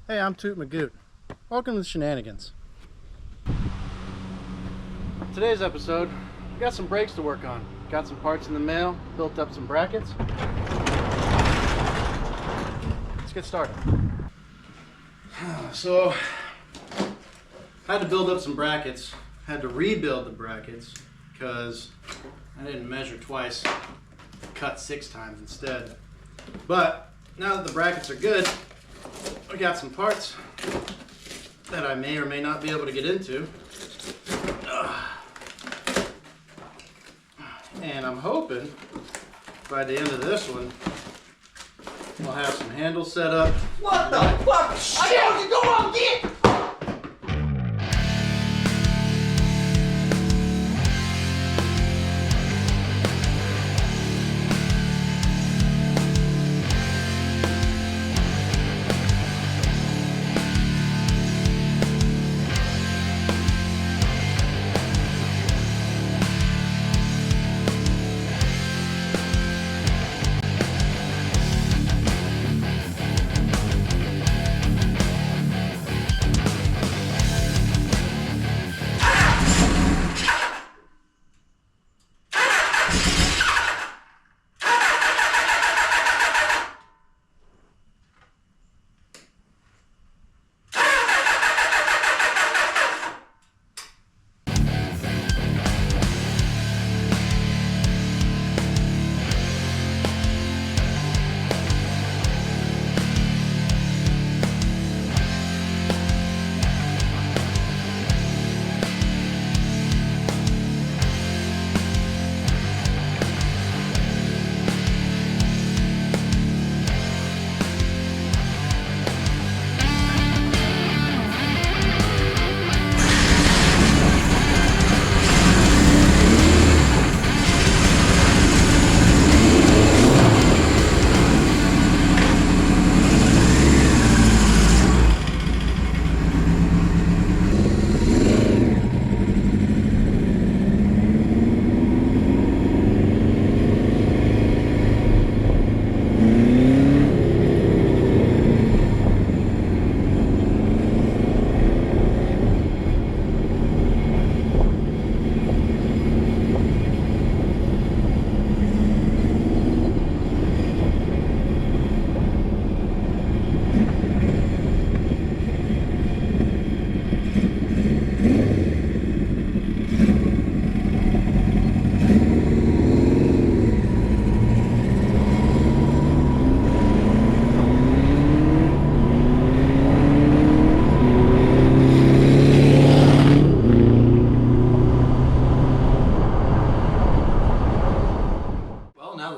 Hey, I'm Toot Magoot. Welcome to the Shenanigans. Today's episode, we got some brakes to work on. Got some parts in the mail, built up some brackets. Let's get started. So, I had to build up some brackets. Had to rebuild the brackets because I didn't measure twice. Cut 6 times instead. But now that the brackets are good, I got some parts that I may or may not be able to get into. And I'm hoping by the end of this one, we'll have some handles set up. What the fuck? I told you go on, get!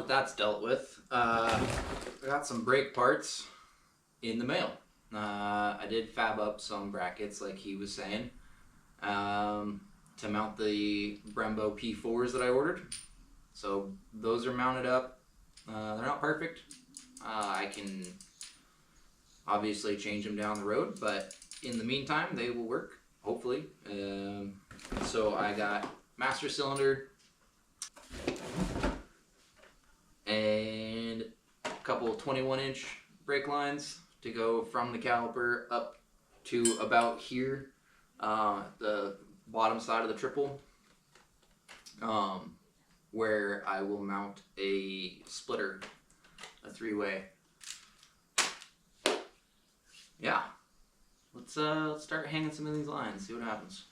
That's dealt with. I got some brake parts in the mail. I did fab up some brackets like he was saying to mount the Brembo P4s that I ordered. So those are mounted up. They're not perfect. I can obviously change them down the road, but in the meantime they will work, hopefully. So I got master cylinder and a couple 21-inch brake lines to go from the caliper up to about here, the bottom side of the triple, where I will mount a splitter, a 3-way. Yeah, let's start hanging some of these lines, see what happens.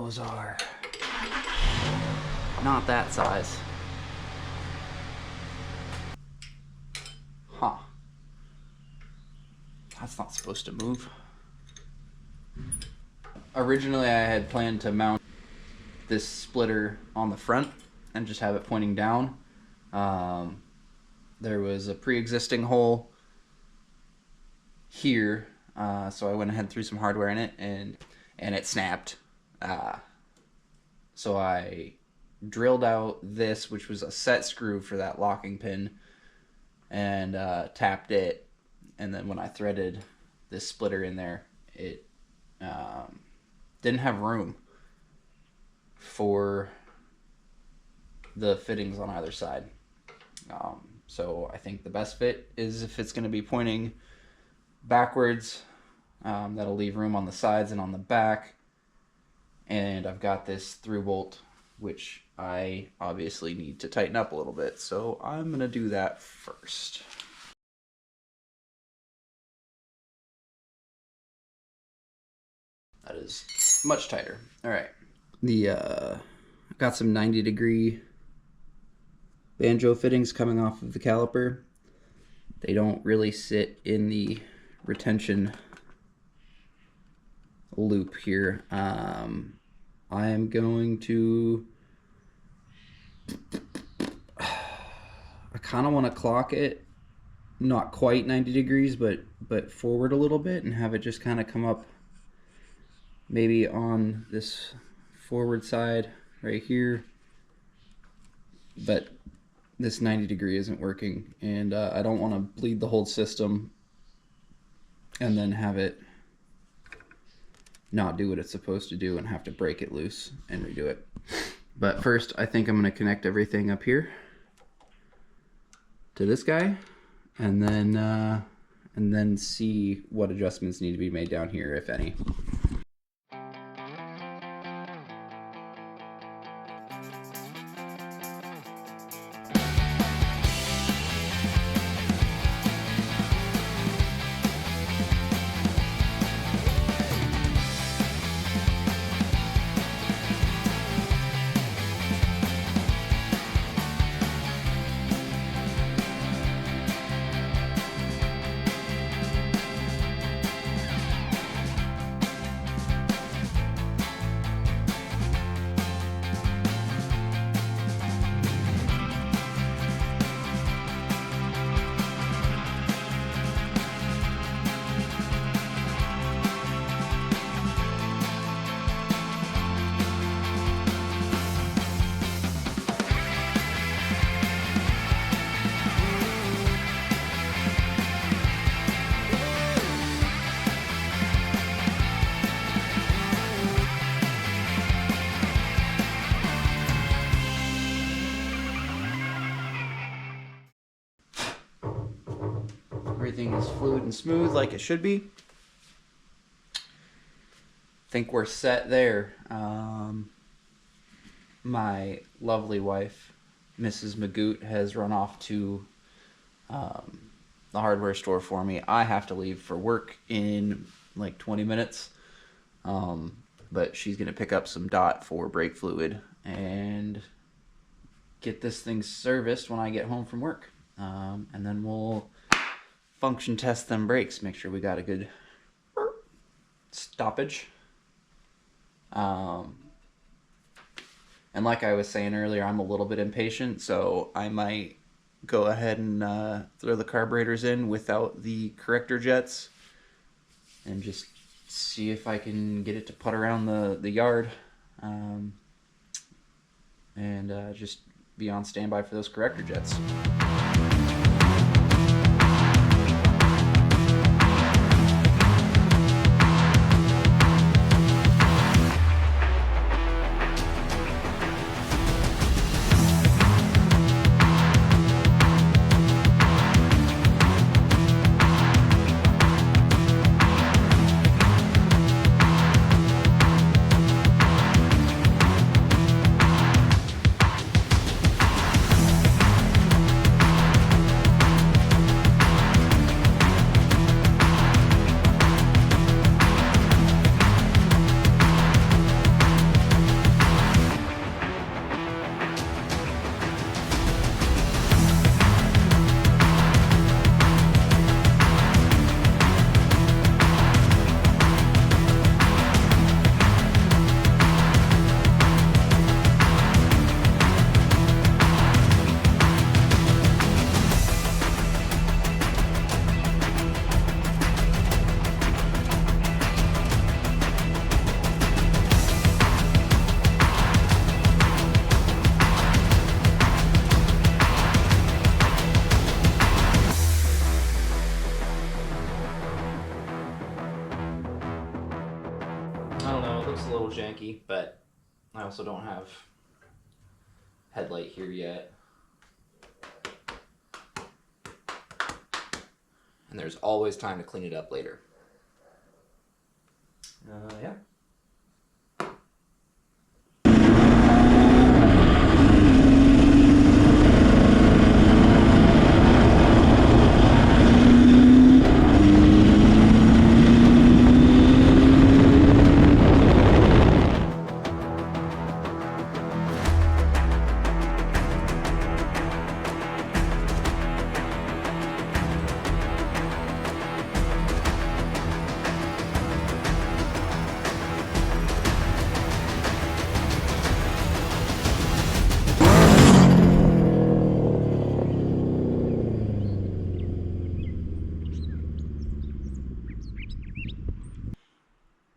those are not that size. Huh. That's not supposed to move. Originally, I had planned to mount this splitter on the front and just have it pointing down. There was a pre-existing hole here, so I went ahead and threw some hardware in it, and it snapped. So I drilled out this, which was a set screw for that locking pin, and tapped it. And then when I threaded this splitter in there, it didn't have room for the fittings on either side. So I think the best fit is if it's going to be pointing backwards. That'll leave room on the sides and on the back. And I've got this through bolt, which I obviously need to tighten up a little bit. So I'm going to do that first. That is much tighter. All right. Got some 90-degree banjo fittings coming off of the caliper. They don't really sit in the retention loop here. I am going to... I kind of want to clock it, not quite 90 degrees, but forward a little bit and have it just kind of come up maybe on this forward side right here. But this 90 degree isn't working, and I don't want to bleed the whole system and then have it not do what it's supposed to do and have to break it loose and redo it. But first, I think I'm going to connect everything up here to this guy, and then see what adjustments need to be made down here, if any. Everything is fluid and smooth like it should be. Think we're set there. My lovely wife, Mrs. Magoot, has run off to the hardware store for me. I have to leave for work in like 20 minutes. But she's going to pick up some DOT for brake fluid and get this thing serviced when I get home from work. And then we'll function test them brakes, make sure we got a good stoppage. And like I was saying earlier, I'm a little bit impatient, so I might go ahead and throw the carburetors in without the corrector jets and just see if I can get it to putt around the yard, and just be on standby for those corrector jets. but I also don't have headlight here yet. And there's always time to clean it up later. Yeah.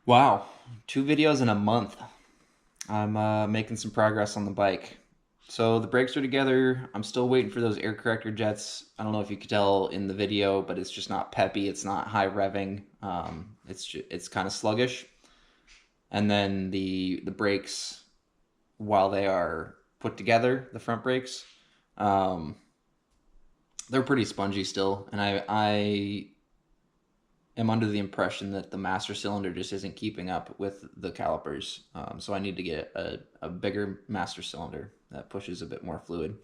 Wow, 2 videos in a month. I'm making some progress on the bike. So the brakes are together. I'm still waiting for those air corrector jets. I don't know if you could tell in the video, but it's just not peppy. It's not high revving. It's kind of sluggish. And then the brakes, while they are put together, the front brakes, they're pretty spongy still. And I am under the impression that the master cylinder just isn't keeping up with the calipers. So I need to get a bigger master cylinder that pushes a bit more fluid.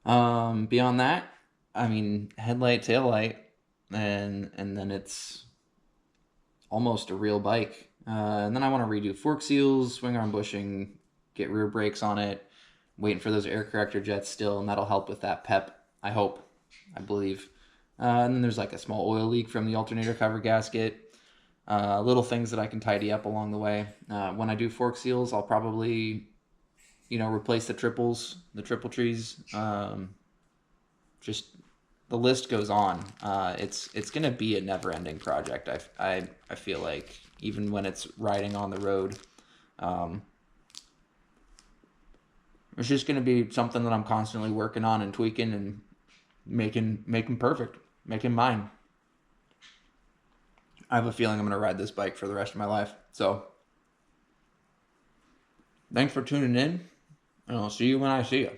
Beyond that, I mean, headlight, taillight, and then it's almost a real bike. And then I want to redo fork seals, swing arm bushing, get rear brakes on it, waiting for those air corrector jets still, and that'll help with that pep, I hope, I believe. And then there's like a small oil leak from the alternator cover gasket. Little things that I can tidy up along the way. When I do fork seals, I'll probably, replace the triple trees. Just the list goes on. It's gonna be a never-ending project. I feel like, even when it's riding on the road, it's just gonna be something that I'm constantly working on and tweaking and making perfect. Making mine. I have a feeling I'm going to ride this bike for the rest of my life. So, thanks for tuning in, and I'll see you when I see you.